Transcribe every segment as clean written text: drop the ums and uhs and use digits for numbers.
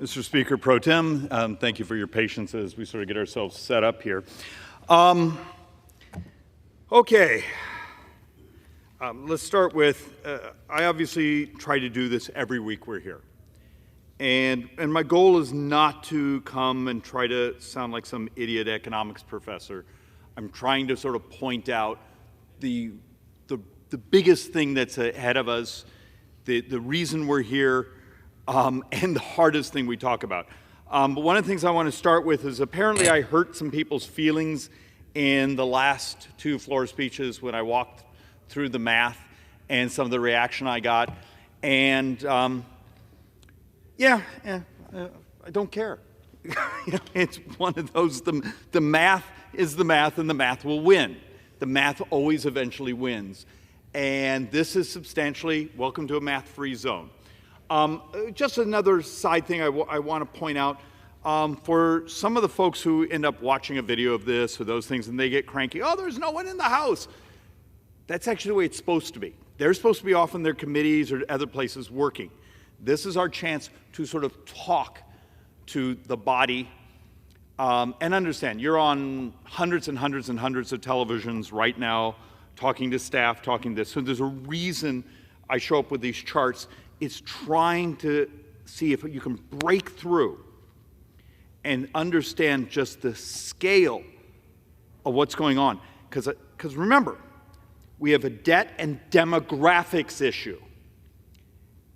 Mr. Speaker Pro Tem, thank you for your patience as we sort of get ourselves set up here. Let's start with, I obviously try to do this every week we're here. And my goal is not to come and try to sound like some idiot economics professor. I'm trying to sort of point out the biggest thing that's ahead of us, the reason we're here, and the hardest thing we talk about. But one of the things I want to start with is apparently I hurt some people's feelings in the last two floor speeches when I walked through the math and some of the reaction I got. And I don't care. It's one of those, the math is the math and the math will win. The math always eventually wins. And this is substantially, welcome to a math-free zone. Just another side thing I want to point out, for some of the folks who end up watching a video of this or those things and they get cranky, oh, there's no one in the House. That's actually the way it's supposed to be. They're supposed to be off in their committees or other places working. This is our chance to sort of talk to the body and understand. You're on hundreds and hundreds and hundreds of televisions right now, talking to staff, talking to this. So there's a reason I show up with these charts. It's trying to see if you can break through and understand just the scale of what's going on. Because remember, we have a debt and demographics issue.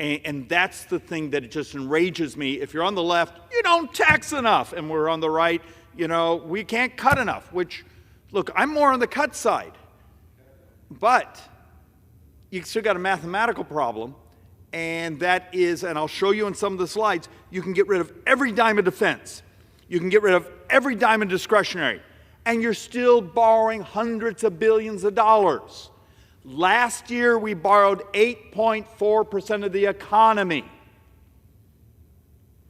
And that's the thing that just enrages me. If you're on the left, you don't tax enough. And we're on the right, we can't cut enough. Which, look, I'm more on the cut side. But you still got a mathematical problem. And that is, and I'll show you in some of the slides, you can get rid of every dime of defense. You can get rid of every dime of discretionary. And you're still borrowing hundreds of billions of dollars. Last year, we borrowed 8.4% of the economy.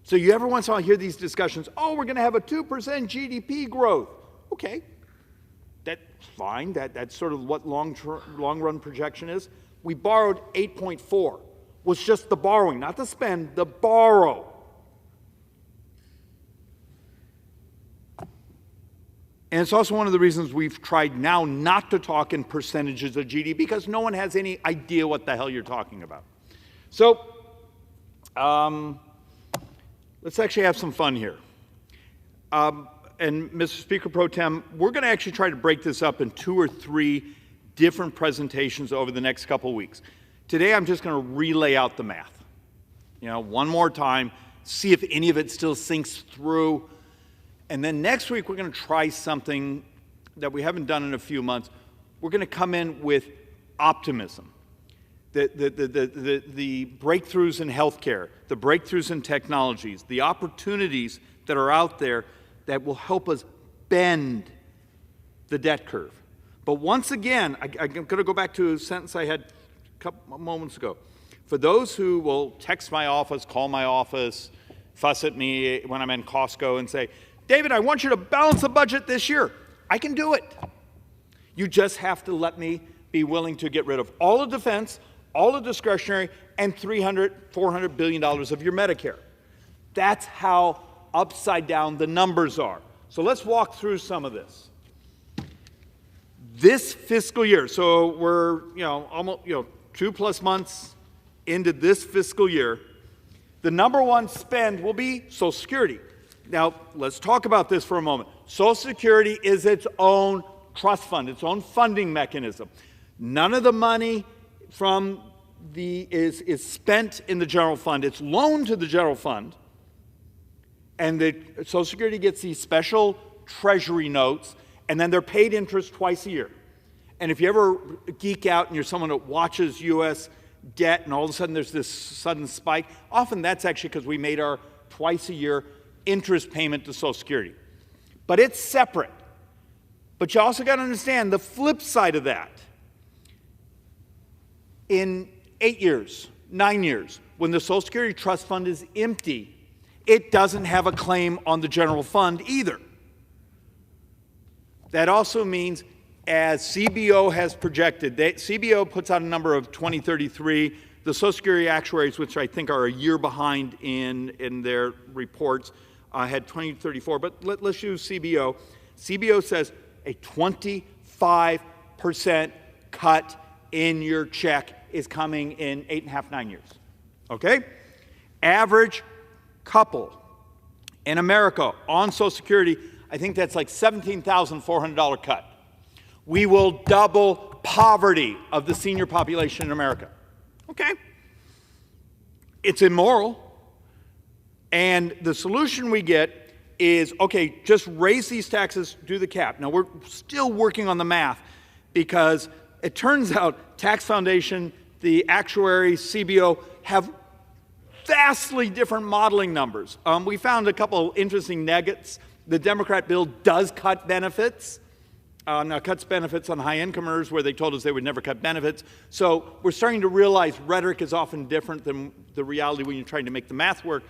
So you every once in a while hear these discussions, oh, we're going to have a 2% GDP growth. Okay, that's fine. That's sort of what long-run projection is. We borrowed 8.4. Was just the borrowing, not the spend, the borrow. And it's also one of the reasons we've tried now not to talk in percentages of GDP because no one has any idea what the hell you're talking about. So let's actually have some fun here. And Mr. Speaker Pro Tem, we're going to actually try to break this up in 2 or 3 different presentations over the next couple of weeks. Today, I'm just going to relay out the math, one more time, see if any of it still sinks through. And then next week, we're going to try something that we haven't done in a few months. We're going to come in with optimism. The breakthroughs in healthcare, the breakthroughs in technologies, the opportunities that are out there that will help us bend the debt curve. But once again, I'm going to go back to a sentence I had couple moments ago. For those who will text my office, call my office, fuss at me when I'm in Costco and say, David, I want you to balance the budget this year. I can do it. You just have to let me be willing to get rid of all the defense, all the discretionary, and $400 billion of your Medicare. That's how upside down the numbers are. So let's walk through some of this. This fiscal year, so we're almost 2+ months into this fiscal year, the number one spend will be Social Security. Now, let's talk about this for a moment. Social Security is its own trust fund, its own funding mechanism. None of the money from is spent in the general fund. It's loaned to the general fund. And the Social Security gets these special treasury notes, and then they're paid interest twice a year. And if you ever geek out and you're someone that watches U.S. debt and all of a sudden there's this sudden spike, often that's actually because we made our twice a year interest payment to Social Security. But it's separate. But you also got to understand the flip side of that. In 8 years, 9 years, when the Social Security Trust Fund is empty, it doesn't have a claim on the general fund either. That also means, as CBO has projected, CBO puts out a number of 2033, the Social Security actuaries, which I think are a year behind in their reports, had 2034, but let's use CBO. CBO says a 25% cut in your check is coming in 8.5, 9 years, okay? Average couple in America on Social Security, I think that's like $17,400 cut. We will double poverty of the senior population in America, okay? It's immoral. And the solution we get is, okay, just raise these taxes, do the cap. Now, we're still working on the math because it turns out Tax Foundation, the actuary, CBO, have vastly different modeling numbers. We found a couple of interesting nuggets. The Democrat bill does cut benefits. Now, cuts benefits on high-income earners where they told us they would never cut benefits. So we're starting to realize rhetoric is often different than the reality when you're trying to make the math work.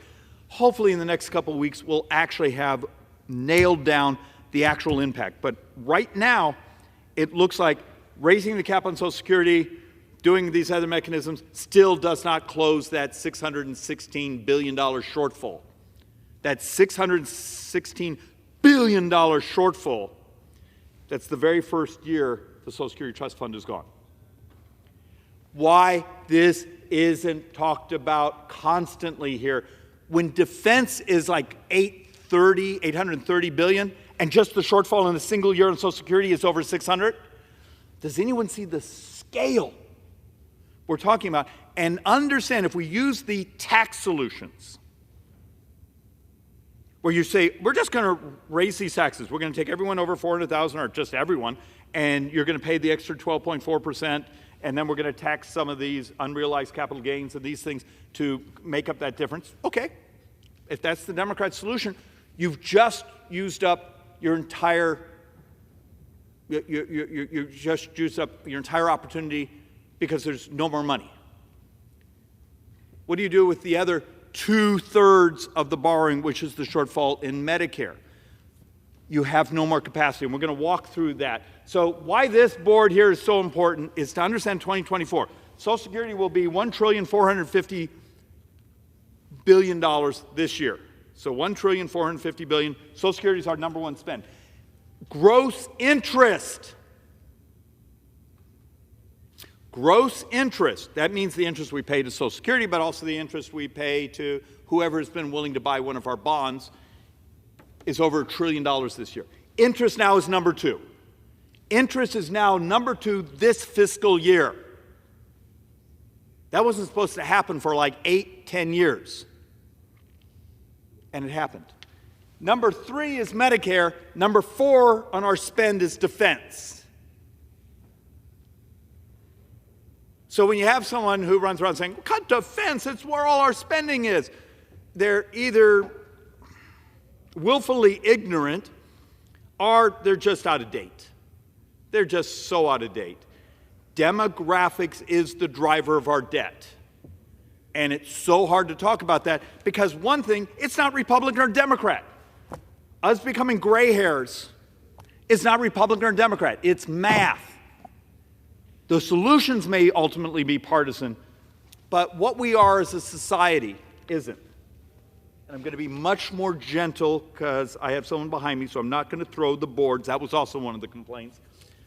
Hopefully in the next couple of weeks, we'll actually have nailed down the actual impact. But right now, it looks like raising the cap on Social Security, doing these other mechanisms, still does not close that $616 billion shortfall. That $616 billion shortfall, that's the very first year the Social Security Trust Fund is gone. Why this isn't talked about constantly here, when defense is like $830 billion, and just the shortfall in a single year on Social Security is over 600, does anyone see the scale we're talking about? And understand, if we use the tax solutions, where you say, we're just going to raise these taxes. We're going to take everyone over 400,000, or just everyone, and you're going to pay the extra 12.4%, and then we're going to tax some of these unrealized capital gains and these things to make up that difference. Okay, if that's the Democrat solution, you've just used up your entire, you just used up your entire opportunity because there's no more money. What do you do with the other 2/3 of the borrowing, which is the shortfall in Medicare? You have no more capacity, and we're going to walk through that. So why this board here is so important is to understand 2024. Social Security will be $1,450 billion this year. So $1,450 billion. Social Security is our number one spend. Gross interest. Gross interest, that means the interest we pay to Social Security, but also the interest we pay to whoever has been willing to buy one of our bonds, is over $1 trillion this year. Interest now is number 2. Interest is now number 2 this fiscal year. That wasn't supposed to happen for like 8-10 years. And it happened. Number 3 is Medicare. Number 4 on our spend is defense. So when you have someone who runs around saying, cut defense, it's where all our spending is, they're either willfully ignorant or they're just out of date. They're just so out of date. Demographics is the driver of our debt. And it's so hard to talk about that because one thing, it's not Republican or Democrat. Us becoming gray hairs is not Republican or Democrat. It's math. The solutions may ultimately be partisan, but what we are as a society isn't. And I'm going to be much more gentle because I have someone behind me, so I'm not going to throw the boards. That was also one of the complaints.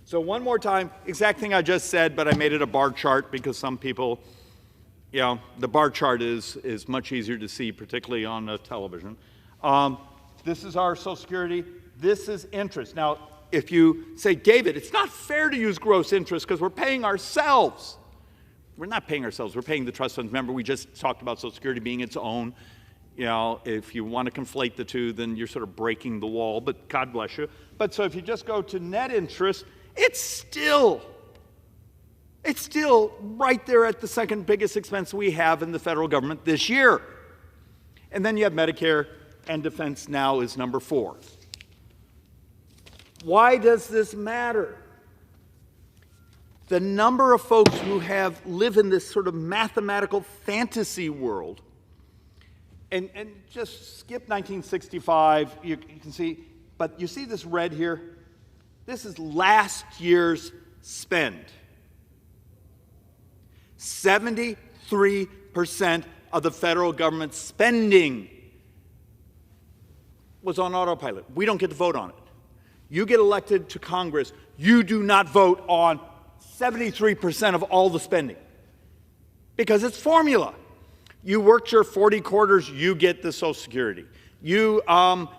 So one more time, exact thing I just said, but I made it a bar chart because some people, you know, the bar chart is much easier to see, particularly on television. This is our Social Security. This is interest. Now, if you say, David, it's not fair to use gross interest because we're paying ourselves. We're not paying ourselves. We're paying the trust funds. Remember, we just talked about Social Security being its own. You know, if you want to conflate the two, then you're sort of breaking the wall, but God bless you. But so if you just go to net interest, it's still right there at the second biggest expense we have in the federal government this year. And then you have Medicare, and defense now is number 4. Why does this matter? The number of folks who live in this sort of mathematical fantasy world, and just skip 1965, you can see, but you see this red here? This is last year's spend. 93% of the federal government spending was on autopilot. We don't get to vote on it. You get elected to Congress, you do not vote on 73% of all the spending because it's formula. You worked your 40 quarters, you get the Social Security. You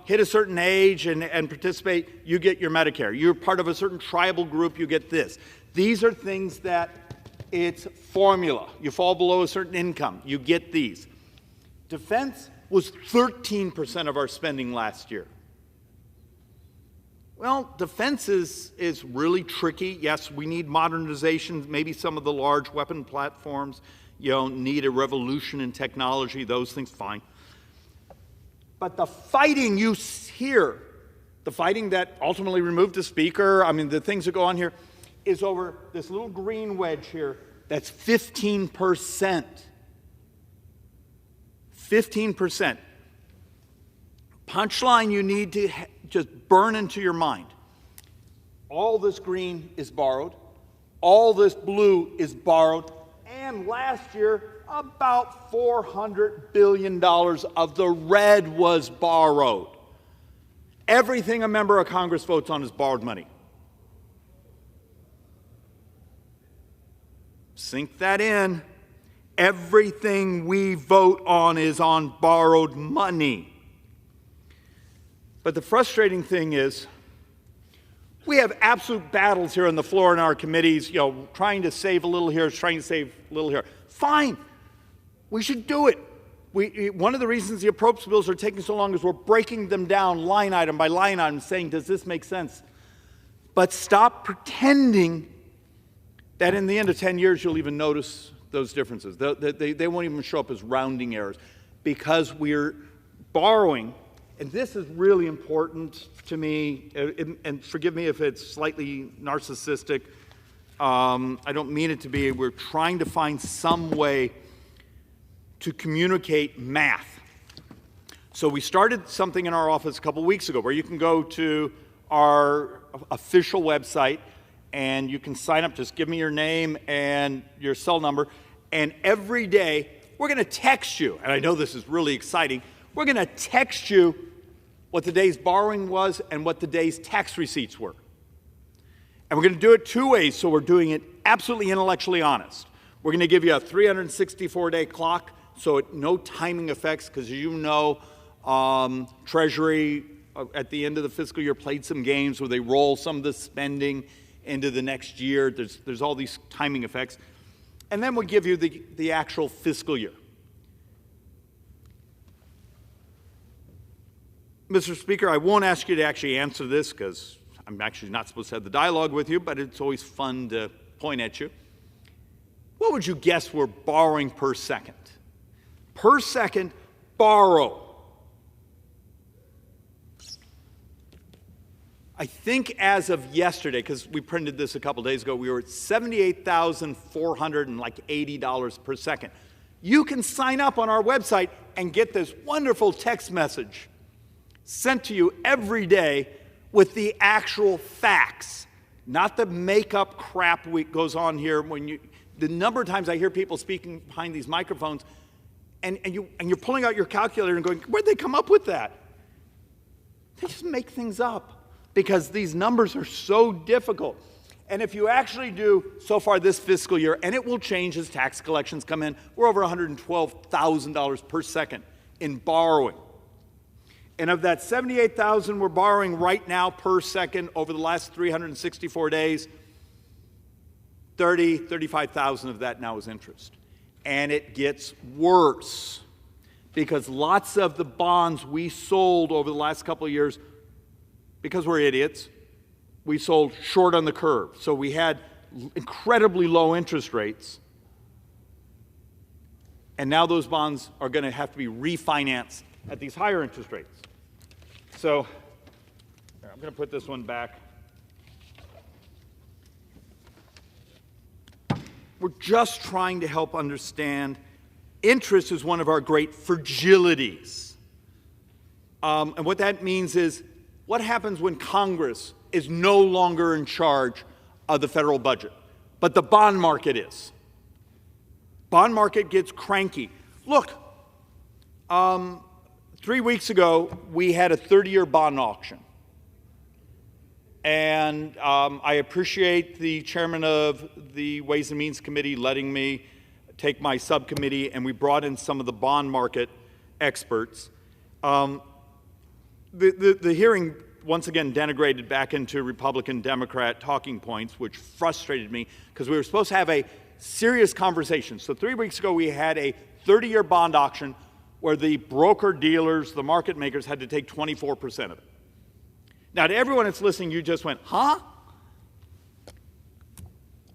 hit a certain age and participate, you get your Medicare. You're part of a certain tribal group, you get this. These are things that it's formula. You fall below a certain income, you get these. Defense was 13% of our spending last year. Well, defense is really tricky. Yes, we need modernization. Maybe some of the large weapon platforms, need a revolution in technology. Those things, fine. But the fighting you hear, the fighting that ultimately removed the speaker, the things that go on here, is over this little green wedge here. That's 15%. 15%. Punchline you need to just burn into your mind. All this green is borrowed. All this blue is borrowed. And last year, about $400 billion of the red was borrowed. Everything a member of Congress votes on is borrowed money. Sink that in. Everything we vote on is on borrowed money. But the frustrating thing is, we have absolute battles here on the floor in our committees, trying to save a little here, trying to save a little here. Fine. We should do it. One of the reasons the appropriations bills are taking so long is we're breaking them down line item by line item, saying, does this make sense? But stop pretending that in the end of 10 years you'll even notice those differences. They won't even show up as rounding errors because we're borrowing. And this is really important to me, and forgive me if it's slightly narcissistic. I don't mean it to be. We're trying to find some way to communicate math. So we started something in our office a couple weeks ago where you can go to our official website and you can sign up. Just give me your name and your cell number. And every day, we're going to text you. And I know this is really exciting. We're going to text you what the day's borrowing was and what the day's tax receipts were. And we're going to do it two ways, so we're doing it absolutely intellectually honest. We're going to give you a 364-day clock, so no timing effects, because as you know, Treasury at the end of the fiscal year played some games where they roll some of the spending into the next year. There's all these timing effects. And then we'll give you the actual fiscal year. Mr. Speaker, I won't ask you to actually answer this because I'm actually not supposed to have the dialogue with you, but it's always fun to point at you. What would you guess we're borrowing per second? Per second, borrow. I think as of yesterday, because we printed this a couple days ago, we were at $78,480 per second. You can sign up on our website and get this wonderful text message sent to you every day with the actual facts, not the make-up crap that goes on here. The number of times I hear people speaking behind these microphones, and you're pulling out your calculator and going, where'd they come up with that? They just make things up because these numbers are so difficult. And if you actually do, so far this fiscal year, and it will change as tax collections come in, we're over $112,000 per second in borrowing. And of that $78,000 we're borrowing right now per second over the last 364 days, $35,000 of that now is interest. And it gets worse because lots of the bonds we sold over the last couple of years, because we're idiots, we sold short on the curve. So we had incredibly low interest rates. And now those bonds are going to have to be refinanced at these higher interest rates. So I'm going to put this one back. We're just trying to help understand interest is one of our great fragilities. And what that means is what happens when Congress is no longer in charge of the federal budget, but the bond market is. Bond market gets cranky. Look, 3 weeks ago, we had a 30-year bond auction. And I appreciate the chairman of the Ways and Means Committee letting me take my subcommittee, and we brought in some of the bond market experts. The hearing, once again, denigrated back into Republican-Democrat talking points, which frustrated me, because we were supposed to have a serious conversation. So 3 weeks ago, we had a 30-year bond auction where the broker-dealers, the market makers, had to take 24% of it. Now, to everyone that's listening, you just went, huh?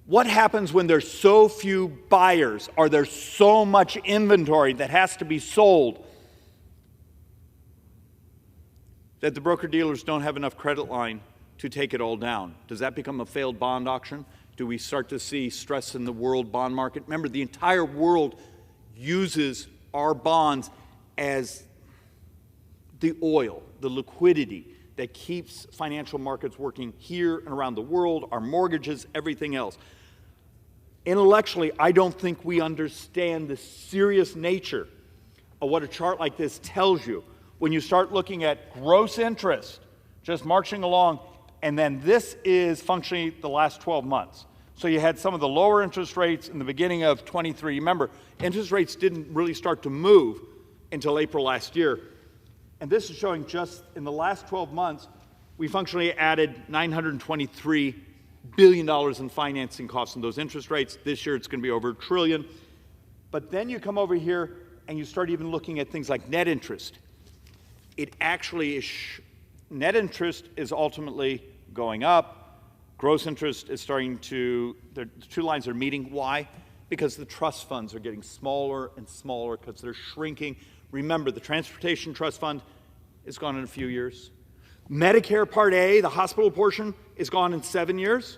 What happens when there's so few buyers, or there's so much inventory that has to be sold, that the broker-dealers don't have enough credit line to take it all down? Does that become a failed bond auction? Do we start to see stress in the world bond market? Remember, the entire world uses our bonds as the oil, the liquidity that keeps financial markets working here and around the world, our mortgages, everything else. Intellectually, I don't think we understand the serious nature of what a chart like this tells you when you start looking at gross interest, just marching along, and then this is functionally the last 12 months. So you had some of the lower interest rates in the beginning of 23. Remember, interest rates didn't really start to move until April last year. And this is showing just in the last 12 months, we functionally added $923 billion in financing costs in those interest rates. This year, it's going to be over $1 trillion. But then you come over here and you start even looking at things like net interest. It actually is, net interest is ultimately going up. Gross interest is starting to, the two lines are meeting. Why? Because the trust funds are getting smaller and smaller because they're shrinking. Remember, the Transportation Trust Fund is gone in a few years. Medicare Part A, the hospital portion, is gone in 7 years.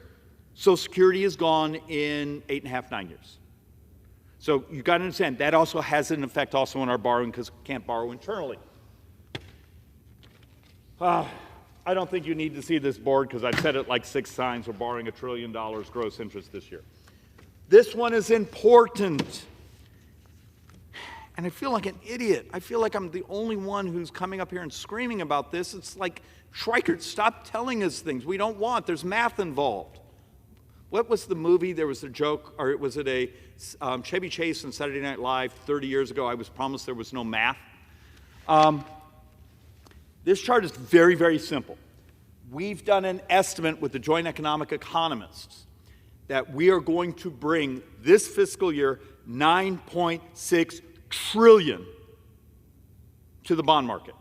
Social Security is gone in 8.5, 9 years. So you've got to understand, that also has an effect also on our borrowing because we can't borrow internally. I don't think you need to see this board because I've said it like 6 times. We're borrowing $1 trillion gross interest this year. This one is important. And I feel like an idiot. I feel like I'm the only one who's coming up here and screaming about this. It's like, Schweikert, stop telling us things we don't want. There's math involved. What was the movie? There was a joke, or was it a Chevy Chase on Saturday Night Live 30 years ago? I was promised there was no math. This chart is very, very simple. We've done an estimate with the Joint Economic Economists that we are going to bring this fiscal year $9.6 trillion to the bond market.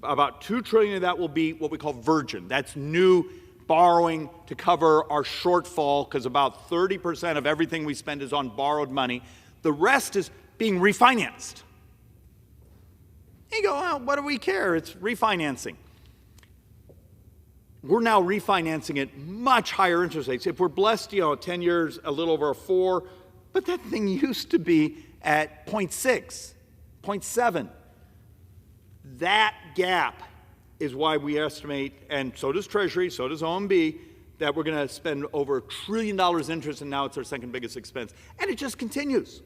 About $2 trillion of that will be what we call virgin. That's new borrowing to cover our shortfall, because about 30% of everything we spend is on borrowed money. The rest is being refinanced. You go, well, what do we care? It's refinancing. We're now refinancing at much higher interest rates. If we're blessed, 10 years, a little over a 4, but that thing used to be at 0.6, 0.7. That gap is why we estimate, and so does Treasury, so does OMB, that we're going to spend over $1 trillion interest, and now it's our second biggest expense. And it just continues.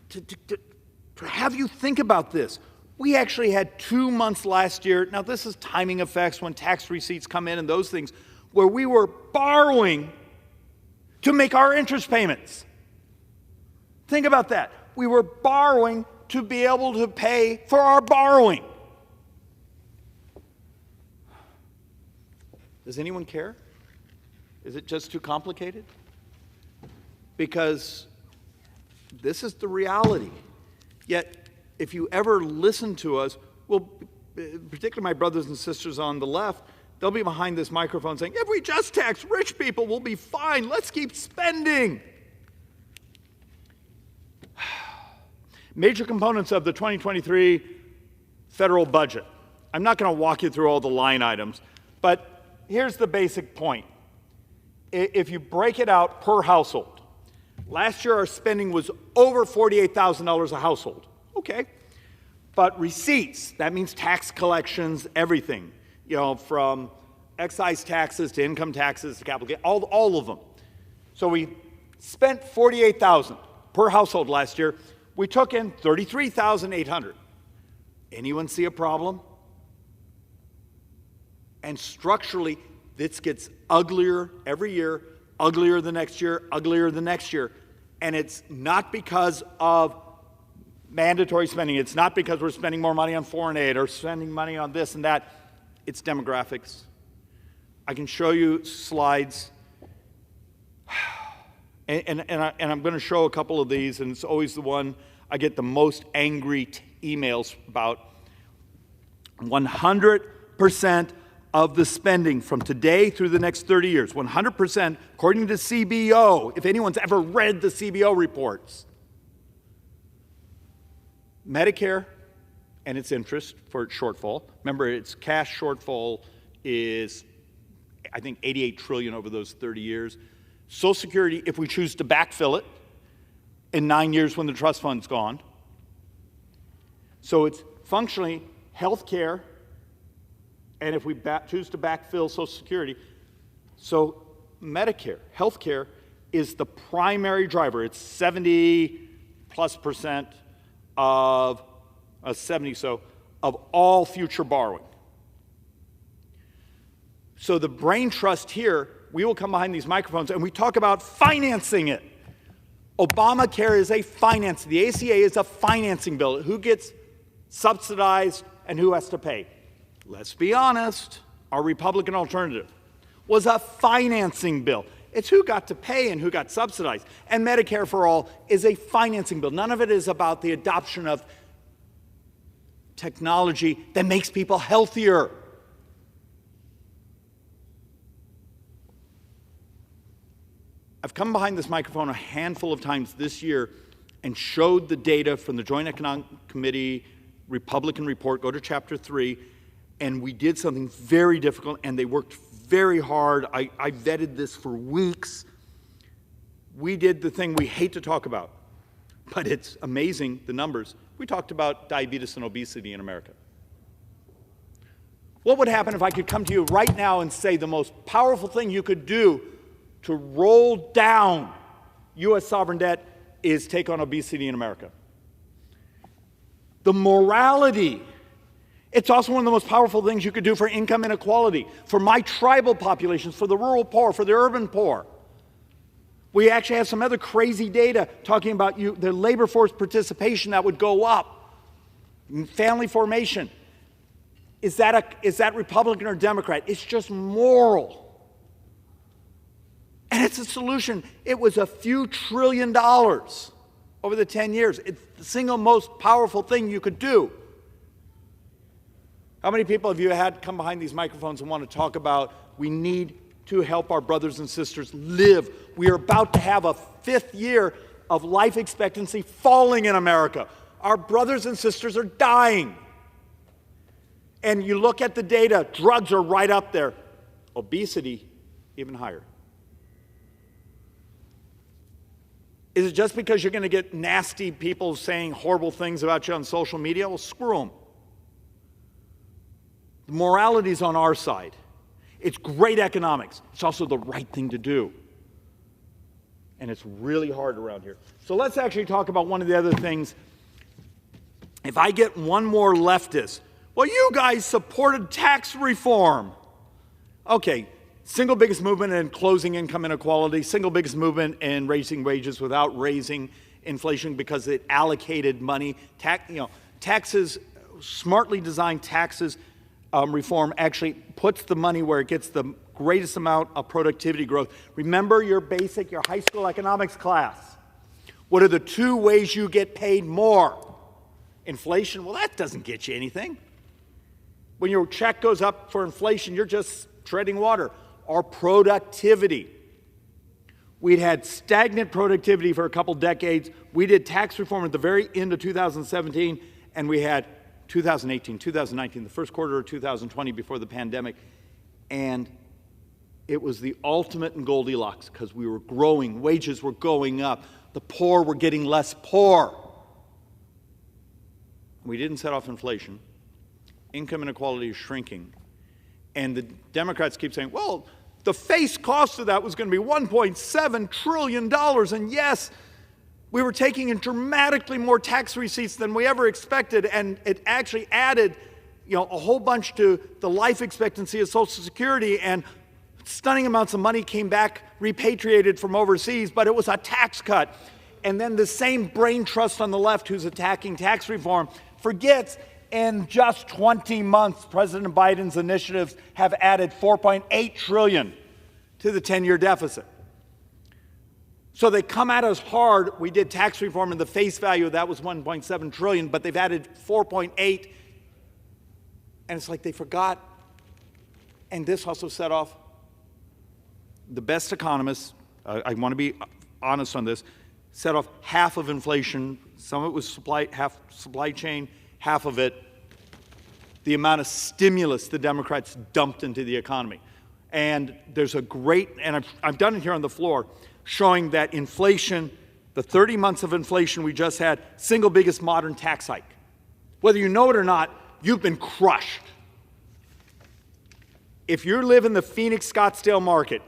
To have you think about this, we actually had 2 months last year, now this is timing effects when tax receipts come in and those things, where we were borrowing to make our interest payments. Think about that. We were borrowing to be able to pay for our borrowing. Does anyone care? Is it just too complicated? Because this is the reality. Yet, if you ever listen to us, well, particularly my brothers and sisters on the left, they'll be behind this microphone saying, if we just tax rich people, we'll be fine. Let's keep spending. Major components of the 2023 federal budget. I'm not going to walk you through all the line items, but here's the basic point. If you break it out per household, last year our spending was over $48,000 a household. Okay. But receipts, that means tax collections, everything, from excise taxes to income taxes to capital gains, all of them. So we spent $48,000 per household last year. We took in $33,800. Anyone see a problem? And structurally, this gets uglier every year, uglier the next year, uglier the next year. And it's not because of mandatory spending. It's not because we're spending more money on foreign aid or spending money on this and that. It's demographics. I can show you slides. And I'm going to show a couple of these, and it's always the one I get the most angry emails about. 100% of the spending from today through the next 30 years, 100%, according to CBO, if anyone's ever read the CBO reports. Medicare and its interest for its shortfall. Remember, its cash shortfall is, I think, $88 trillion over those 30 years. Social Security, if we choose to backfill it in 9 years when the trust fund's gone. So it's functionally health care, and if we choose to backfill Social Security. So Medicare, health care, is the primary driver. It's 70+% of 70 so of all future borrowing. So the brain trust here, we will come behind these microphones and we talk about financing it. Obamacare is a finance. The ACA is a financing bill. Who gets subsidized and who has to pay? Let's be honest, our Republican alternative was a financing bill. It's who got to pay and who got subsidized. And Medicare for All is a financing bill. None of it is about the adoption of technology that makes people healthier. I've come behind this microphone a handful of times this year and showed the data from the Joint Economic Committee Republican report. Go to chapter 3. And we did something very difficult, and they worked very hard. I vetted this for weeks. We did the thing we hate to talk about, but it's amazing, the numbers. We talked about diabetes and obesity in America. What would happen if I could come to you right now and say the most powerful thing you could do to roll down U.S. sovereign debt is take on obesity in America? The morality. It's also one of the most powerful things you could do for income inequality, for my tribal populations, for the rural poor, for the urban poor. We actually have some other crazy data talking about the labor force participation that would go up, family formation. Is that Republican or Democrat? It's just moral. And it's a solution. It was a few $1 trillion over the 10 years. It's the single most powerful thing you could do. How many people have you had come behind these microphones and want to talk about we need to help our brothers and sisters live? We are about to have a 5th year of life expectancy falling in America. Our brothers and sisters are dying. And you look at the data, drugs are right up there. Obesity, even higher. Is it just because you're going to get nasty people saying horrible things about you on social media? Well, screw them. The morality is on our side. It's great economics. It's also the right thing to do. And it's really hard around here. So let's actually talk about one of the other things. If I get one more leftist, well, you guys supported tax reform. Okay, single biggest movement in closing income inequality, single biggest movement in raising wages without raising inflation because it allocated money. Taxes, smartly designed taxes, reform actually puts the money where it gets the greatest amount of productivity growth. Remember your high school economics class. What are the 2 ways you get paid more? Inflation, well, that doesn't get you anything. When your check goes up for inflation, you're just treading water. Or productivity. We'd had stagnant productivity for a couple decades. We did tax reform at the very end of 2017, and we had 2018, 2019, the first quarter of 2020 before the pandemic, and it was the ultimate in Goldilocks because we were growing, wages were going up, the poor were getting less poor. We didn't set off inflation. Income inequality is shrinking. And the Democrats keep saying, well, The face cost of that was going to be $1.7 trillion. And yes, we were taking in dramatically more tax receipts than we ever expected, and it actually added, a whole bunch to the life expectancy of Social Security, and stunning amounts of money came back repatriated from overseas, but it was a tax cut. And then the same brain trust on the left who's attacking tax reform forgets in just 20 months, President Biden's initiatives have added $4.8 trillion to the 10-year deficit. So they come at us hard. We did tax reform, and the face value of that was $1.7 trillion, but they've added $4.8, and it's like they forgot. And this also set off the best economists, I want to be honest on this, set off half of inflation. Some of it was half supply chain, half of it the amount of stimulus the Democrats dumped into the economy. And there's a great, and I've done it here on the floor, showing that inflation, the 30 months of inflation we just had, single biggest modern tax hike. Whether you know it or not, you've been crushed. If you live in the Phoenix, Scottsdale market,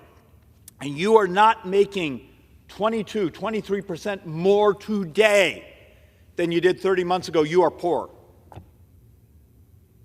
and you are not making 22, 23% more today than you did 30 months ago, you are poor.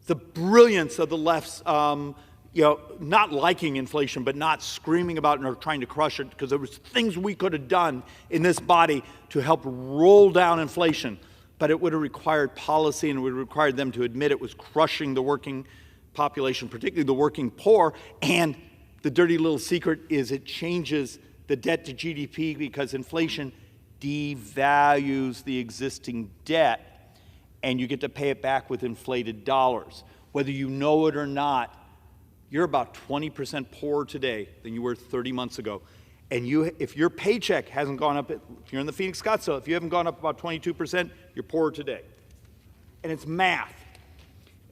The brilliance of the left's, not liking inflation, but not screaming about it or trying to crush it, because there was things we could have done in this body to help roll down inflation, but it would have required policy, and it would have required them to admit it was crushing the working population, particularly the working poor. And the dirty little secret is it changes the debt to GDP because inflation devalues the existing debt, and you get to pay it back with inflated dollars. Whether you know it or not, you're about 20% poorer today than you were 30 months ago. And if your paycheck hasn't gone up, if you're in the Phoenix, Scottsdale, if you haven't gone up about 22%, you're poorer today. And it's math.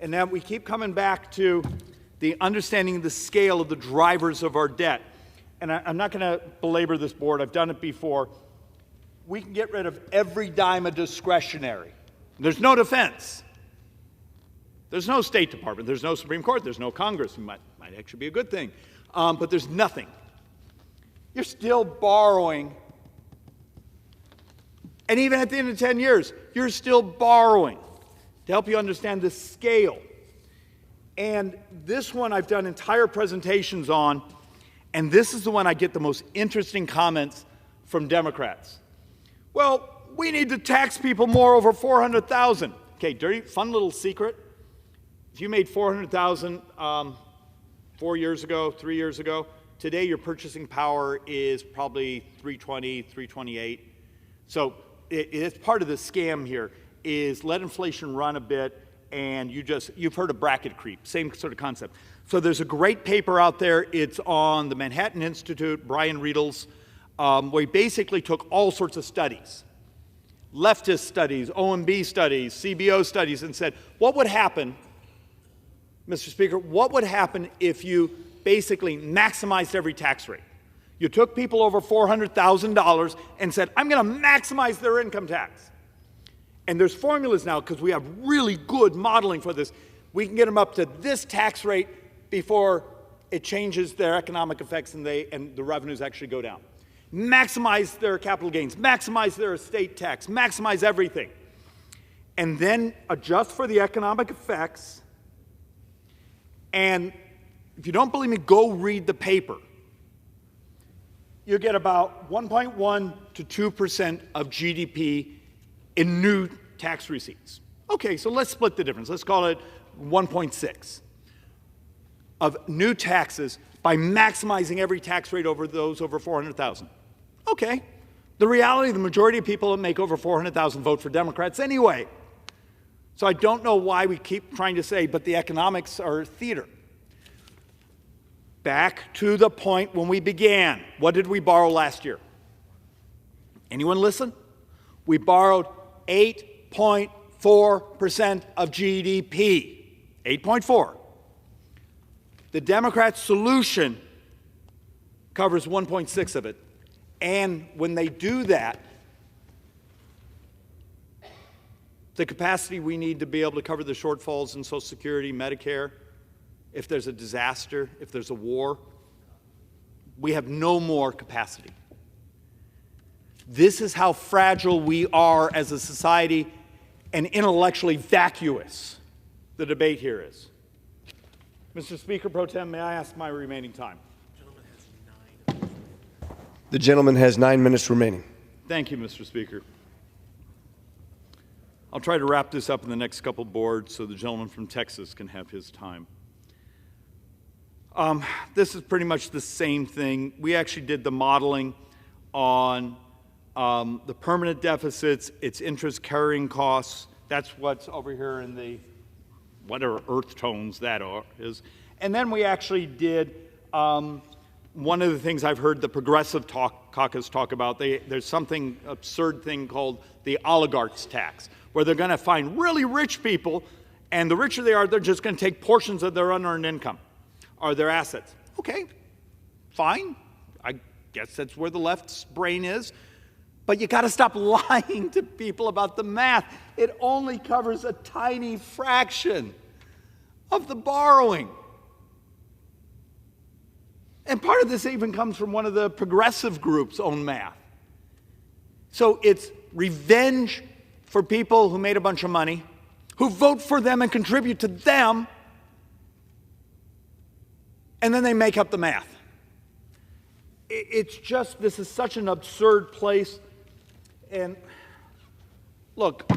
And then we keep coming back to the understanding the scale of the drivers of our debt. And I'm not going to belabor this board. I've done it before. We can get rid of every dime of discretionary. There's no defense. There's no State Department. There's no Supreme Court. There's no Congress. It might actually be a good thing. But there's nothing. You're still borrowing. And even at the end of 10 years, you're still borrowing, to help you understand the scale. And this one I've done entire presentations on, and this is the one I get the most interesting comments from Democrats. Well, we need to tax people more over $400,000. Okay, dirty, fun little secret. If you made $400,000 4 years ago, 3 years ago, today your purchasing power is probably $320, $328. So it's part of the scam here is let inflation run a bit, and you've heard of bracket creep, same sort of concept. So there's a great paper out there. It's on the Manhattan Institute, Brian Riedel's, where he basically took all sorts of studies, leftist studies, OMB studies, CBO studies, and said, what would happen, Mr. Speaker, what would happen if you basically maximized every tax rate? You took people over $400,000 and said, I'm going to maximize their income tax. And there's formulas now, because we have really good modeling for this. We can get them up to this tax rate before it changes their economic effects and the revenues actually go down. Maximize their capital gains, maximize their estate tax, maximize everything. And then adjust for the economic effects. And if you don't believe me, go read the paper. You get about 1.1 to 2% of GDP in new tax receipts. Okay, so let's split the difference. Let's call it 1.6 of new taxes by maximizing every tax rate over those over 400,000. Okay, the reality, the majority of people that make over 400,000 vote for Democrats anyway. So I don't know why we keep trying to say, but the economics are theater. Back to the point when we began. What did we borrow last year? Anyone listen? We borrowed 8.4% of GDP. 8.4. The Democrats' solution covers 1.6 of it. And when they do that, the capacity we need to be able to cover the shortfalls in Social Security, Medicare, if there's a disaster, if there's a war, we have no more capacity. This is how fragile we are as a society and intellectually vacuous the debate here is. Mr. Speaker Pro Tem, may I ask my remaining time? The gentleman has 9 minutes remaining. Thank you, Mr. Speaker. I'll try to wrap this up in the next couple boards so the gentleman from Texas can have his time. This is pretty much the same thing. We actually did the modeling on the permanent deficits, its interest carrying costs. That's what's over here in the whatever earth tones that is. And then we actually did one of the things I've heard the progressive caucus talk about. There's something absurd thing called the oligarchs tax, where they're going to find really rich people, and the richer they are, they're just going to take portions of their unearned income or their assets. Okay, fine. I guess that's where the left's brain is. But you got to stop lying to people about the math. It only covers a tiny fraction of the borrowing. And part of this even comes from one of the progressive groups' own math. So it's revenge for people who made a bunch of money, who vote for them and contribute to them, and then they make up the math. It's just, this is such an absurd place. And look,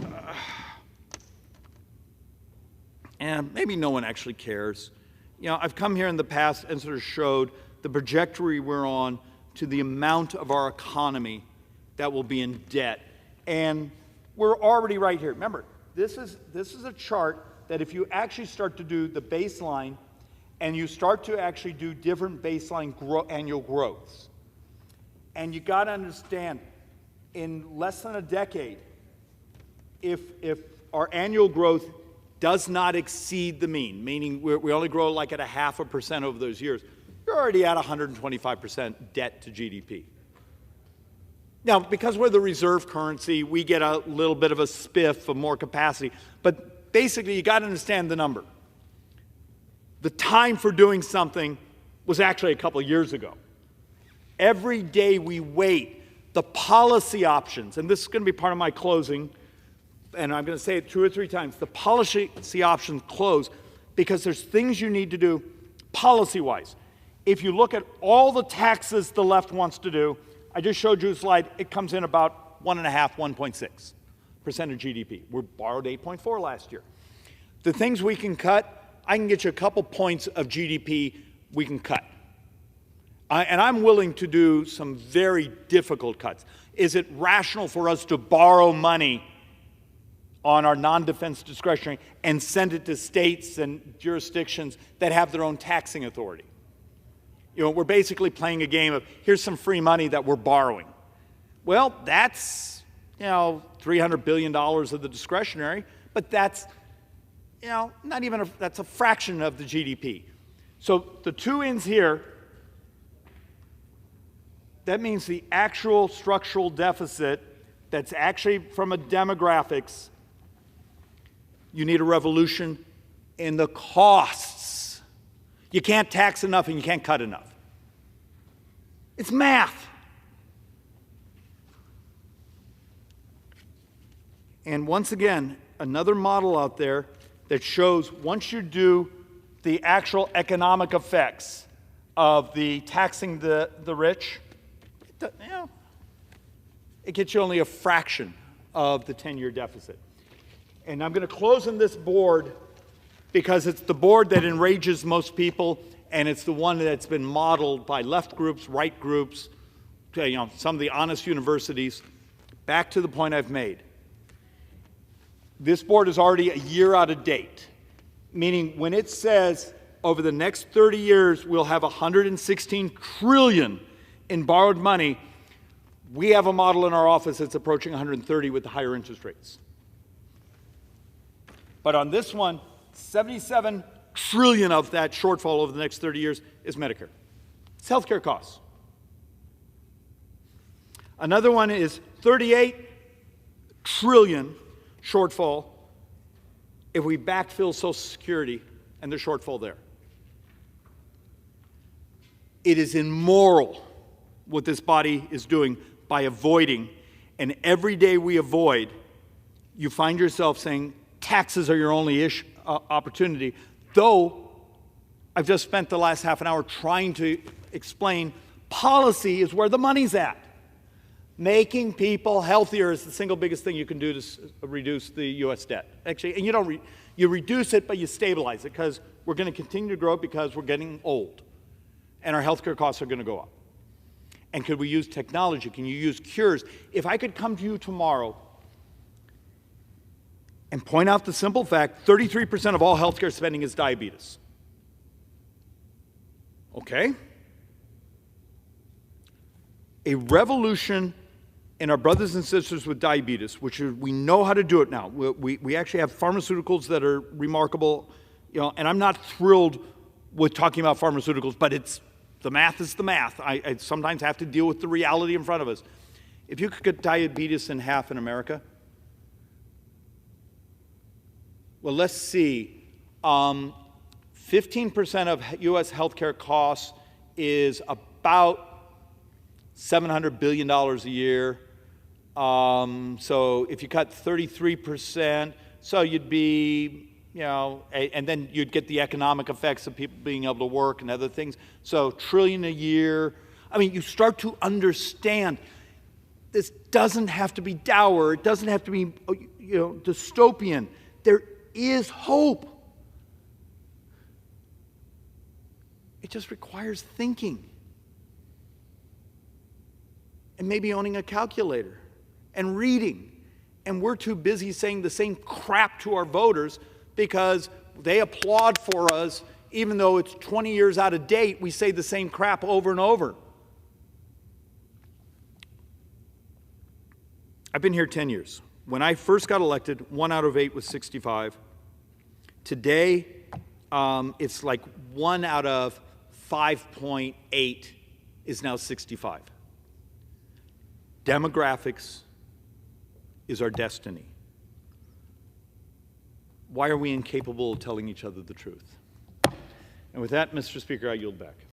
and maybe no one actually cares. You know, I've come here in the past and sort of showed the trajectory we're on to the amount of our economy that will be in debt. And we're already right here. Remember, this is a chart that if you actually start to do the baseline and you start to actually do different baseline annual growths, and you got to understand, in less than a decade, if our annual growth does not exceed the mean, meaning we only grow like at 0.5% over those years, you're already at 125% debt to GDP. Now, because we're the reserve currency, we get a little bit of a spiff of more capacity. But basically, you got to understand the number. The time for doing something was actually a couple of years ago. Every day we wait, the policy options, and this is going to be part of my closing, and I'm going to say it 2 or 3 times, the policy options close because there's things you need to do policy-wise. If you look at all the taxes the left wants to do, I just showed you a slide, it comes in about 1.5, 1.6% of GDP. We borrowed 8.4 last year. The things we can cut, I can get you a couple points of GDP we can cut. And I'm willing to do some very difficult cuts. Is it rational for us to borrow money on our non-defense discretionary and send it to states and jurisdictions that have their own taxing authority? You know, we're basically playing a game of, here's some free money that we're borrowing. Well, that's, you know, $300 billion of the discretionary, but that's, you know, not even that's a fraction of the GDP. So the 2 ends here, that means the actual structural deficit that's actually from a demographics, you need a revolution in the costs. You can't tax enough and you can't cut enough. It's math. And once again, another model out there that shows once you do the actual economic effects of the taxing the rich, it gets you only a fraction of the 10-year deficit. And I'm going to close on this board because it's the board that enrages most people, and it's the one that's been modeled by left groups, right groups, you know, some of the honest universities. Back to the point I've made. This board is already a year out of date, meaning when it says over the next 30 years we'll have 116 trillion in borrowed money, we have a model in our office that's approaching 130 with the higher interest rates. But on this one, 77 trillion of that shortfall over the next 30 years is Medicare. It's healthcare costs. Another one is 38 trillion shortfall if we backfill Social Security and the shortfall there. It is immoral what this body is doing by avoiding, and every day we avoid, you find yourself saying taxes are your only opportunity, though I've just spent the last half an hour trying to explain policy is where the money's at. Making people healthier is the single biggest thing you can do to reduce the U.S. debt. Actually, and you reduce it, but you stabilize it, because we're going to continue to grow because we're getting old, and our healthcare costs are going to go up. And could we use technology? Can you use cures? If I could come to you tomorrow and point out the simple fact, 33% of all healthcare spending is diabetes. Okay? A revolution in our brothers and sisters with diabetes, which we know how to do it now. We actually have pharmaceuticals that are remarkable, and I'm not thrilled with talking about pharmaceuticals, but the math is the math. I sometimes have to deal with the reality in front of us. If you could cut diabetes in half in America, well, let's see. 15% of U.S. healthcare costs is about $700 billion a year. So if you cut 33%, so you'd be, and then you'd get the economic effects of people being able to work and other things. So $1 trillion a year. I mean, you start to understand this doesn't have to be dour. It doesn't have to be, dystopian. There is hope. It just requires thinking. And maybe owning a calculator and reading. And we're too busy saying the same crap to our voters because they applaud for us, even though it's 20 years out of date, we say the same crap over and over. I've been here 10 years. When I first got elected, 1 out of 8 was 65. Today, it's like 1 out of 5.8 is now 65. Demographics is our destiny. Why are we incapable of telling each other the truth? And with that, Mr. Speaker, I yield back.